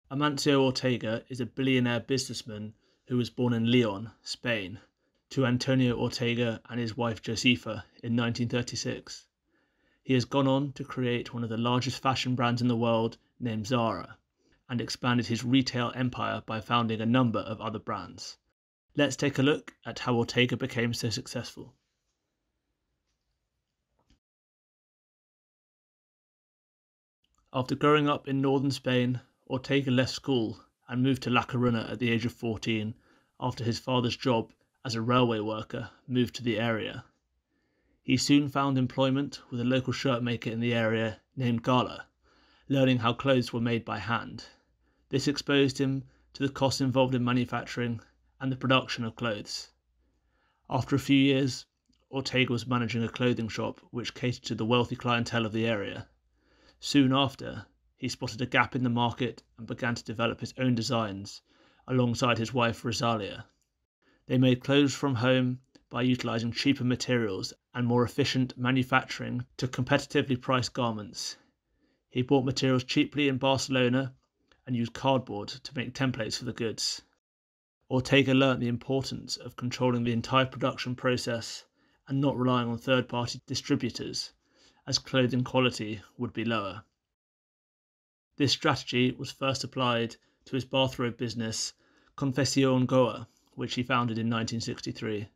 Amancio Ortega is a billionaire businessman who was born in Leon, Spain, to Antonio Ortega and his wife Josefa in 1936. He has gone on to create one of the largest fashion brands in the world named Zara, and expanded his retail empire by founding a number of other brands. Let's take a look at how Ortega became so successful. After growing up in northern Spain, Ortega left school and moved to La Coruña at the age of 14 after his father's job as a railway worker moved to the area. He soon found employment with a local shirt maker in the area named Gala, learning how clothes were made by hand. This exposed him to the costs involved in manufacturing and the production of clothes. After a few years, Ortega was managing a clothing shop which catered to the wealthy clientele of the area. Soon after, he spotted a gap in the market and began to develop his own designs alongside his wife Rosalia. They made clothes from home by utilizing cheaper materials and more efficient manufacturing to competitively priced garments. He bought materials cheaply in Barcelona and used cardboard to make templates for the goods. Ortega learnt the importance of controlling the entire production process and not relying on third-party distributors, as clothing quality would be lower. This strategy was first applied to his bathrobe business, Confección Goa, which he founded in 1963.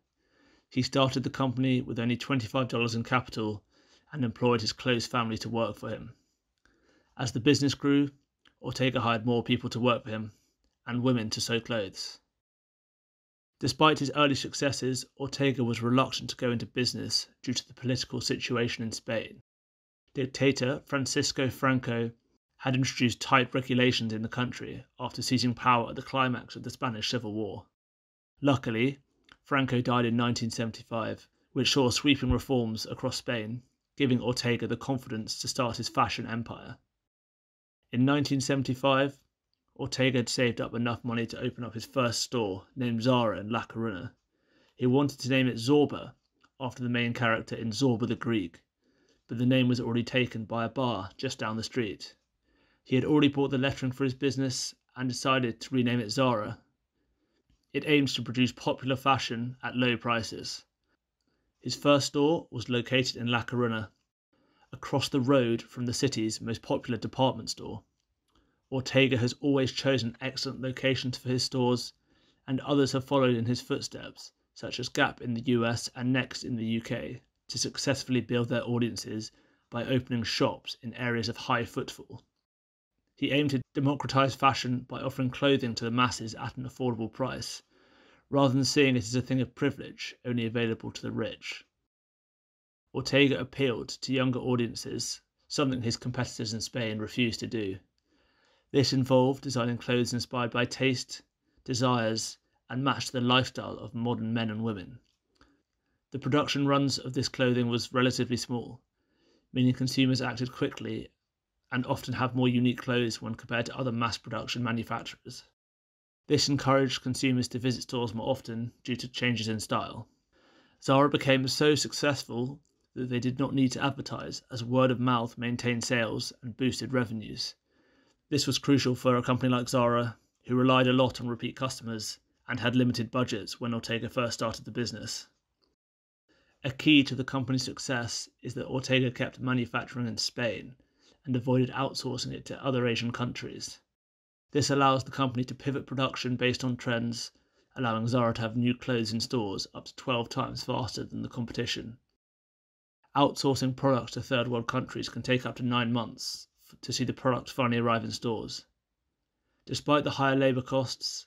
He started the company with only $25 in capital and employed his close family to work for him. As the business grew, Ortega hired more people to work for him and women to sew clothes. Despite his early successes, Ortega was reluctant to go into business due to the political situation in Spain. Dictator Francisco Franco had introduced tight regulations in the country after seizing power at the climax of the Spanish Civil War. Luckily, Franco died in 1975, which saw sweeping reforms across Spain, giving Ortega the confidence to start his fashion empire. In 1975, Ortega had saved up enough money to open up his first store, named Zara in La Coruña. He wanted to name it Zorba, after the main character in Zorba the Greek, but the name was already taken by a bar just down the street. He had already bought the lettering for his business and decided to rename it Zara. It aims to produce popular fashion at low prices. His first store was located in La Coruña, across the road from the city's most popular department store. Ortega has always chosen excellent locations for his stores, and others have followed in his footsteps, such as Gap in the US and Next in the UK, to successfully build their audiences by opening shops in areas of high footfall. He aimed to democratize fashion by offering clothing to the masses at an affordable price, rather than seeing it as a thing of privilege only available to the rich. Ortega appealed to younger audiences, something his competitors in Spain refused to do. This involved designing clothes inspired by taste, desires, and matched the lifestyle of modern men and women. The production runs of this clothing was relatively small, meaning consumers acted quickly and often have more unique clothes when compared to other mass production manufacturers. This encouraged consumers to visit stores more often due to changes in style. Zara became so successful that they did not need to advertise, as word of mouth maintained sales and boosted revenues. This was crucial for a company like Zara, who relied a lot on repeat customers and had limited budgets when Ortega first started the business. A key to the company's success is that Ortega kept manufacturing in Spain and avoided outsourcing it to other Asian countries. This allows the company to pivot production based on trends, allowing Zara to have new clothes in stores up to 12 times faster than the competition. Outsourcing products to third world countries can take up to 9 months to see the product finally arrive in stores. Despite the higher labour costs,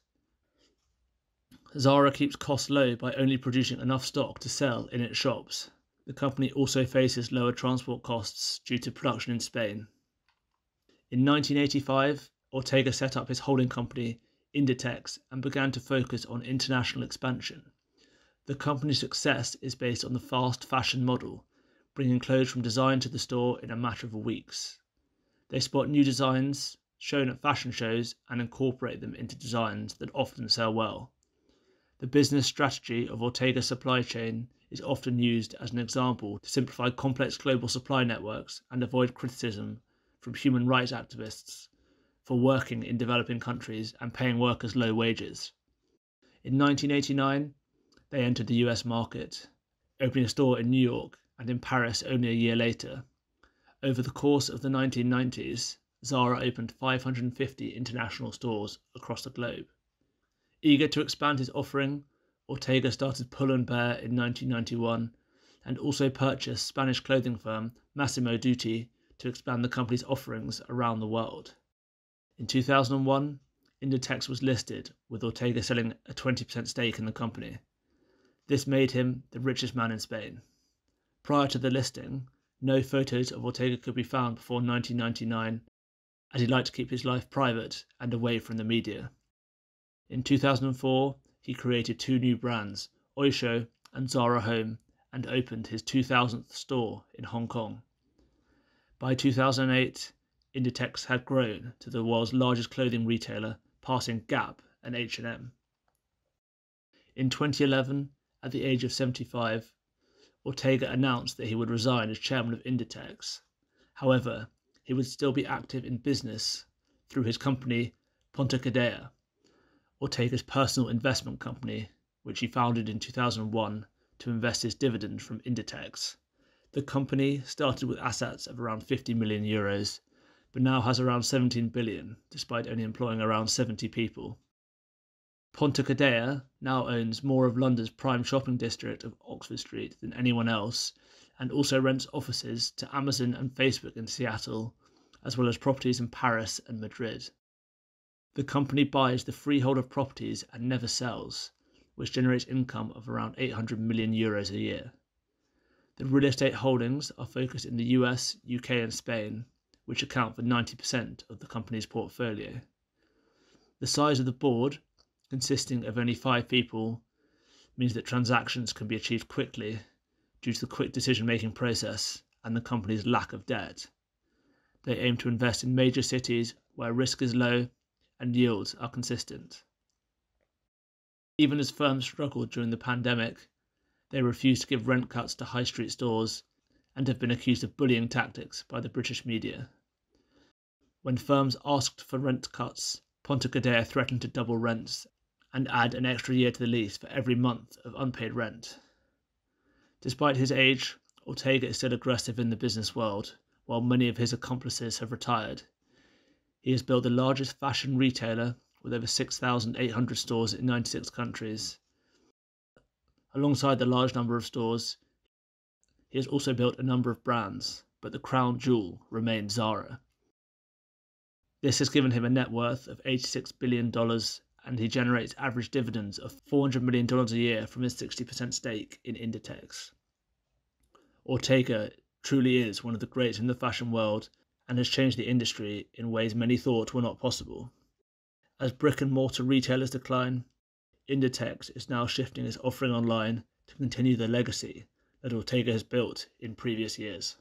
Zara keeps costs low by only producing enough stock to sell in its shops. The company also faces lower transport costs due to production in Spain. In 1985, Ortega set up his holding company, Inditex, and began to focus on international expansion. The company's success is based on the fast fashion model, bringing clothes from design to the store in a matter of weeks. They spot new designs shown at fashion shows and incorporate them into designs that often sell well. The business strategy of Ortega's supply chain is often used as an example to simplify complex global supply networks and avoid criticism from human rights activists for working in developing countries and paying workers low wages. In 1989, they entered the US market, opening a store in New York and in Paris only a year later. Over the course of the 1990s, Zara opened 550 international stores across the globe. Eager to expand his offering, Ortega started Pull & Bear in 1991 and also purchased Spanish clothing firm Massimo Dutti to expand the company's offerings around the world. In 2001, Inditex was listed, with Ortega selling a 20% stake in the company. This made him the richest man in Spain. Prior to the listing, no photos of Ortega could be found before 1999, as he liked to keep his life private and away from the media. In 2004, he created two new brands, Oysho and Zara Home, and opened his 2000th store in Hong Kong. By 2008, Inditex had grown to the world's largest clothing retailer, passing Gap and H&M. In 2011, at the age of 75, Ortega announced that he would resign as chairman of Inditex. However, he would still be active in business through his company Ponta Cadea, Ortega's personal investment company, which he founded in 2001 to invest his dividend from Inditex. The company started with assets of around 50 million euros, but now has around 17 billion, despite only employing around 70 people. Ponta Cadea now owns more of London's prime shopping district of Oxford Street than anyone else, and also rents offices to Amazon and Facebook in Seattle, as well as properties in Paris and Madrid. The company buys the freehold of properties and never sells, which generates income of around 800 million euros a year. The real estate holdings are focused in the US, UK and Spain, which account for 90% of the company's portfolio. The size of the board, consisting of only 5 people, means that transactions can be achieved quickly due to the quick decision-making process and the company's lack of debt. They aim to invest in major cities where risk is low and yields are consistent. Even as firms struggled during the pandemic, they refused to give rent cuts to high street stores and have been accused of bullying tactics by the British media. When firms asked for rent cuts, Ponta Cadea threatened to double rents and add an extra year to the lease for every month of unpaid rent. Despite his age, Ortega is still aggressive in the business world, while many of his accomplices have retired. He has built the largest fashion retailer with over 6,800 stores in 96 countries. Alongside the large number of stores, he has also built a number of brands, but the crown jewel remains Zara. This has given him a net worth of $86 billion, and he generates average dividends of $400 million a year from his 60% stake in Inditex. Ortega truly is one of the greats in the fashion world and has changed the industry in ways many thought were not possible. As brick-and-mortar retailers decline, Inditex is now shifting its offering online to continue the legacy that Ortega has built in previous years.